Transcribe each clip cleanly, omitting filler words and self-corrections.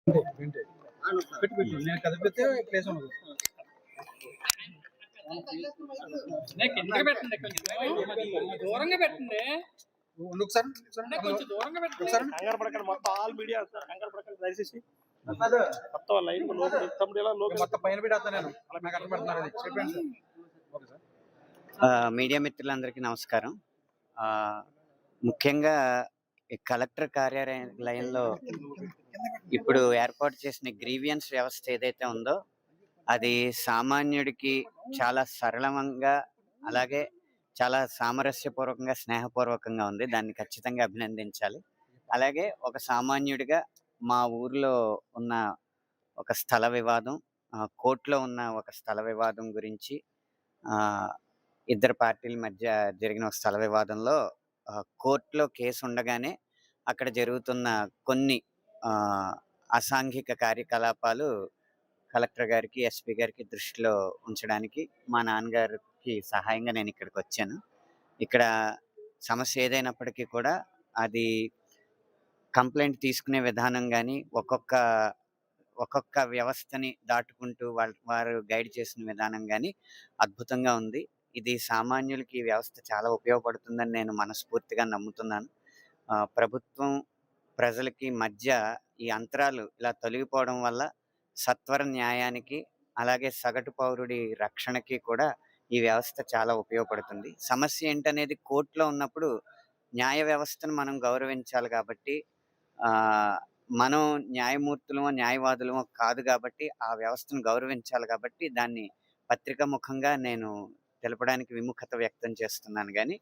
పెట్టి పెట్టు నేను కదిపితే ప్లేస్ ఉండదు. కిందకి పెట్టండి, కొంచెం దూరంగా పెట్టండి. ఒకసారి కొంచెం దూరంగా పెట్టండి. ఒకసారి కంగారు పడకండి, మొత్తం ఆల్ మీడియా కంగారు పడకండి దయచేసి. మొత్తం లైన్ మొత్తం పైన పెట్టేస్తాను నేను. నాకు అర్థం పెడుతున్నారు అది చెప్పండి సార్. Okay sir. మీడియా మిత్రులందరికీ నమస్కారం. ముఖ్యంగా ఈ కలెక్టర్ కార్యాలయంలో ఇప్పుడు ఏర్పాటు చేసిన గ్రీవియన్స్ వ్యవస్థ ఏదైతే ఉందో అది సామాన్యుడికి చాలా సరళంగా, అలాగే చాలా సామరస్యపూర్వకంగా, స్నేహపూర్వకంగా ఉంది. దాన్ని ఖచ్చితంగా అభినందించాలి. అలాగే ఒక సామాన్యుడిగా మా ఊర్లో ఉన్న ఒక స్థల వివాదం, కోర్టులో ఉన్న ఒక స్థల వివాదం గురించి, ఇద్దరు పార్టీల మధ్య జరిగిన ఒక స్థల వివాదంలో కోర్టులో కేసు ఉండగానే అక్కడ జరుగుతున్న కొన్ని అసాంఘిక కార్యకలాపాలు కలెక్టర్ గారికి, ఎస్పీ గారికి దృష్టిలో ఉంచడానికి మా నాన్నగారికి సహాయంగా నేను ఇక్కడికి వచ్చాను. ఇక్కడ సమస్య ఏదైనప్పటికీ కూడా అది కంప్లైంట్ తీసుకునే విధానం కానీ, ఒక్కొక్క వ్యవస్థని దాటుకుంటూ వారు గైడ్ చేసిన విధానం కానీ అద్భుతంగా ఉంది. ఇది సామాన్యులకి ఈ వ్యవస్థ చాలా ఉపయోగపడుతుందని నేను మనస్ఫూర్తిగా నమ్ముతున్నాను. ప్రభుత్వం ప్రజలకి మధ్య ఈ అంతరాలు ఇలా తొలగిపోవడం వల్ల సత్వర న్యాయానికి, అలాగే సగటు పౌరుడి రక్షణకి కూడా ఈ వ్యవస్థ చాలా ఉపయోగపడుతుంది. సమస్య ఏంటనేది కోర్టులో ఉన్నప్పుడు న్యాయ వ్యవస్థను మనం గౌరవించాలి కాబట్టి, మనం న్యాయమూర్తులమో న్యాయవాదులమో కాదు కాబట్టి ఆ వ్యవస్థను గౌరవించాలి కాబట్టి దాన్ని పత్రికా ముఖంగా నేను తెలపడానికి విముఖత వ్యక్తం చేస్తున్నాను. కానీ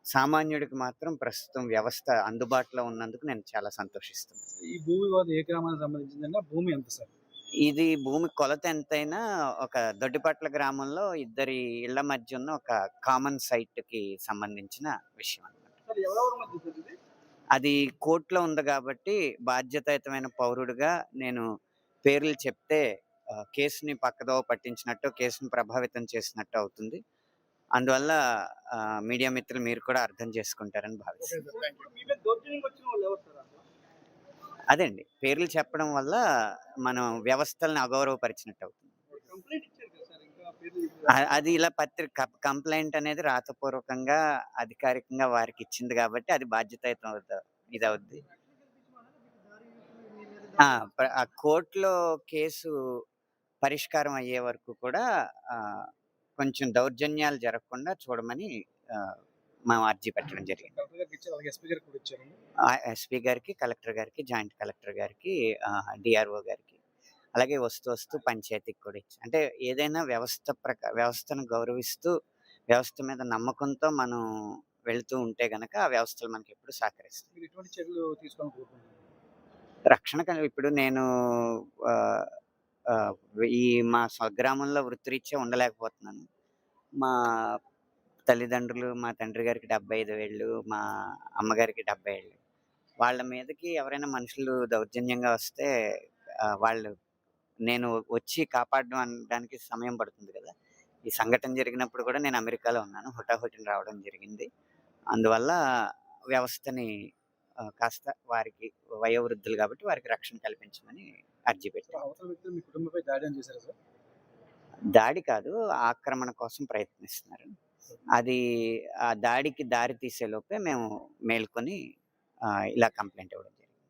సామాన్యుడికి మాత్రం ప్రస్తుతం వ్యవస్థ అందుబాటులో ఉన్నందుకు నేను చాలా సంతోషిస్తున్నాను. ఈ భూమి వివాదం ఏ గ్రామానికి సంబంధించిందంటే భూమి ఎంత సార్? ఇది భూమి కొలత ఎంతైనా ఒక దొడ్డిపట్ల గ్రామంలో ఇద్దరి ఇళ్ల మధ్య ఉన్న ఒక కామన్ సైట్ కి సంబంధించిన విషయం అన్నమాట. అది కోర్టులో ఉంది కాబట్టి బాధ్యతాయుతమైన పౌరుడిగా నేను పేర్లు చెప్తే కేసుని పక్కదోవ పట్టించినట్టు, కేసుని ప్రభావితం చేసినట్టు అవుతుంది. అందువల్ల మీడియా మిత్రులు మీరు కూడా అర్థం చేసుకుంటారని భావిస్తున్నాను. అదండి, పేర్లు చెప్పడం వల్ల మనం వ్యవస్థలను అగౌరవపరిచినట్టు అవుతుంది. అది ఇలా కంప్లైంట్ అనేది రాతపూర్వకంగా అధికారికంగా వారికి ఇచ్చింది కాబట్టి అది బాధ్యతాయుతం ఇది అవుద్ది. ఆ కోర్టులో కేసు పరిష్కారం అయ్యే వరకు కూడా కొంచెం దౌర్జన్యాలు జరగకుండా చూడమని మేము అర్జీ పెట్టడం జరిగింది. ఎస్పీ గారికి, కలెక్టర్ గారికి, జాయింట్ కలెక్టర్ గారికి, డిఆర్ఓ గారికి, అలాగే వస్తూ పంచాయతీకి కూడా ఇచ్చి, అంటే ఏదైనా వ్యవస్థను గౌరవిస్తూ వ్యవస్థ మీద నమ్మకంతో మనం వెళుతూ ఉంటే గనక ఆ వ్యవస్థలు మనకి ఎప్పుడు సహకరిస్తాయి. రక్షణ ఇప్పుడు నేను ఈ మా స్వగ్రామంలో వృత్తిరీత్యా ఉండలేకపోతున్నాను. మా తల్లిదండ్రులు, మా తండ్రి గారికి 75 ఏళ్ళు, మా అమ్మగారికి 70 ఏళ్ళు. వాళ్ళ మీదకి ఎవరైనా మనుషులు దౌర్జన్యంగా వస్తే నేను వచ్చి కాపాడడం అనడానికి సమయం పడుతుంది కదా. ఈ సంఘటన జరిగినప్పుడు కూడా నేను అమెరికాలో ఉన్నాను, హుటాహుటిన రావడం జరిగింది. అందువల్ల వ్యవస్థని కాస్త వారికి వయోవృద్ధులు కాబట్టి వారికి రక్షణ కల్పించమని అర్జీ పెట్టాను. దాడి కాదు, ఆక్రమణ కోసం ప్రయత్నిస్తున్నారు. అది ఆ దాడికి దారి తీసే లోపే మేము మేల్కొని ఇలా కంప్లైంట్ ఇవ్వడం జరిగింది.